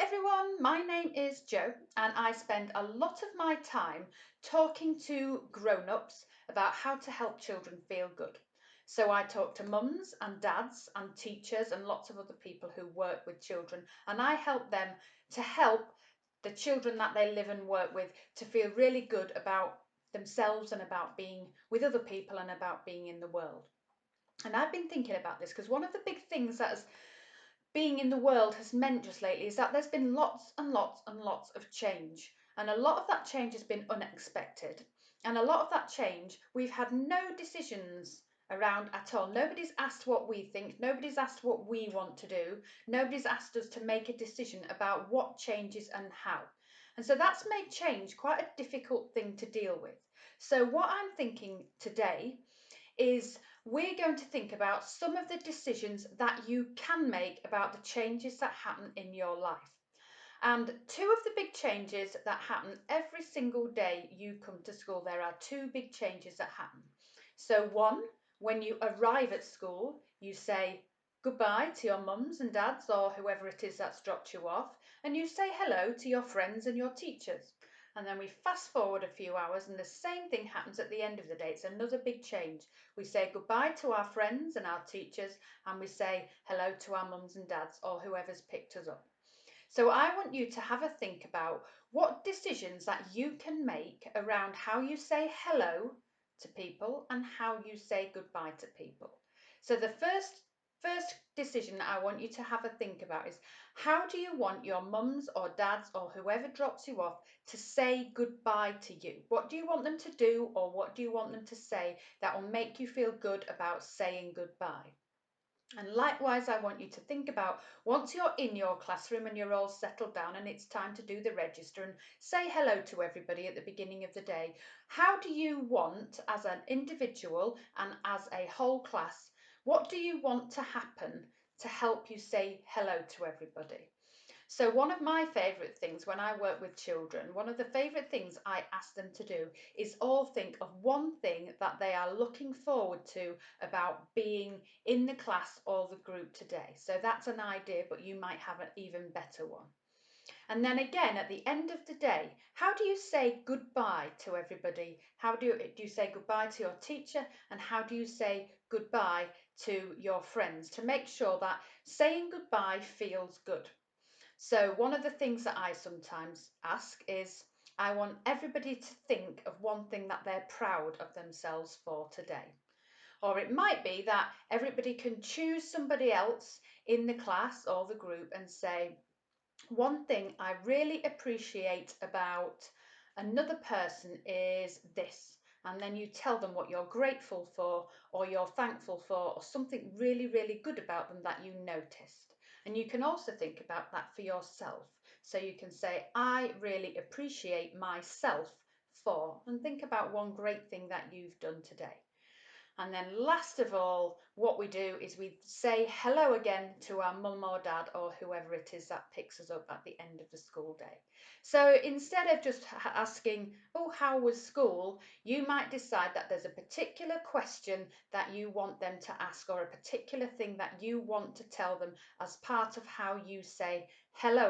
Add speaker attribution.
Speaker 1: everyone, my name is Jo and I spend a lot of my time talking to grown-ups about how to help children feel good. So I talk to mums and dads and teachers and lots of other people who work with children, and I help them to help the children that they live and work with to feel really good about themselves and about being with other people and about being in the world. And I've been thinking about this because one of the big things that has being in the world has meant just lately is that there's been lots and lots and lots of change. And a lot of that change has been unexpected. And a lot of that change, we've had no decisions around at all. Nobody's asked what we think. Nobody's asked what we want to do. Nobody's asked us to make a decision about what changes and how. And so that's made change quite a difficult thing to deal with. So what I'm thinking today is we're going to think about some of the decisions that you can make about the changes that happen in your life. And two of the big changes that happen every single day you come to school, there are two big changes that happen. So one, when you arrive at school, you say goodbye to your mums and dads or whoever it is that's dropped you off, and you say hello to your friends and your teachers. And then we fast forward a few hours and the same thing happens at the end of the day. It's another big change. We say goodbye to our friends and our teachers, and we say hello to our mums and dads or whoever's picked us up. So I want you to have a think about what decisions that you can make around how you say hello to people and how you say goodbye to people. So the first decision I want you to have a think about is, how do you want your mums or dads or whoever drops you off to say goodbye to you? What do you want them to do, or what do you want them to say that will make you feel good about saying goodbye? And likewise, I want you to think about, once you're in your classroom and you're all settled down and it's time to do the register and say hello to everybody at the beginning of the day, how do you want, as an individual and as a whole class, what do you want to happen to help you say hello to everybody? So one of my favourite things when I work with children, one of the favourite things I ask them to do is all think of one thing that they are looking forward to about being in the class or the group today. So that's an idea, but you might have an even better one. And then again, at the end of the day, how do you say goodbye to everybody? How do you say goodbye to your teacher, and how do you say goodbye to your friends, to make sure that saying goodbye feels good? So one of the things that I sometimes ask is, I want everybody to think of one thing that they're proud of themselves for today. Or it might be that everybody can choose somebody else in the class or the group and say, one thing I really appreciate about another person is this. And then you tell them what you're grateful for or you're thankful for, or something really, really good about them that you noticed. And you can also think about that for yourself. So you can say, I really appreciate myself for, and think about one great thing that you've done today. And then last of all, what we do is we say hello again to our mum or dad or whoever it is that picks us up at the end of the school day. So instead of just asking, oh, how was school? You might decide that there's a particular question that you want them to ask, or a particular thing that you want to tell them as part of how you say hello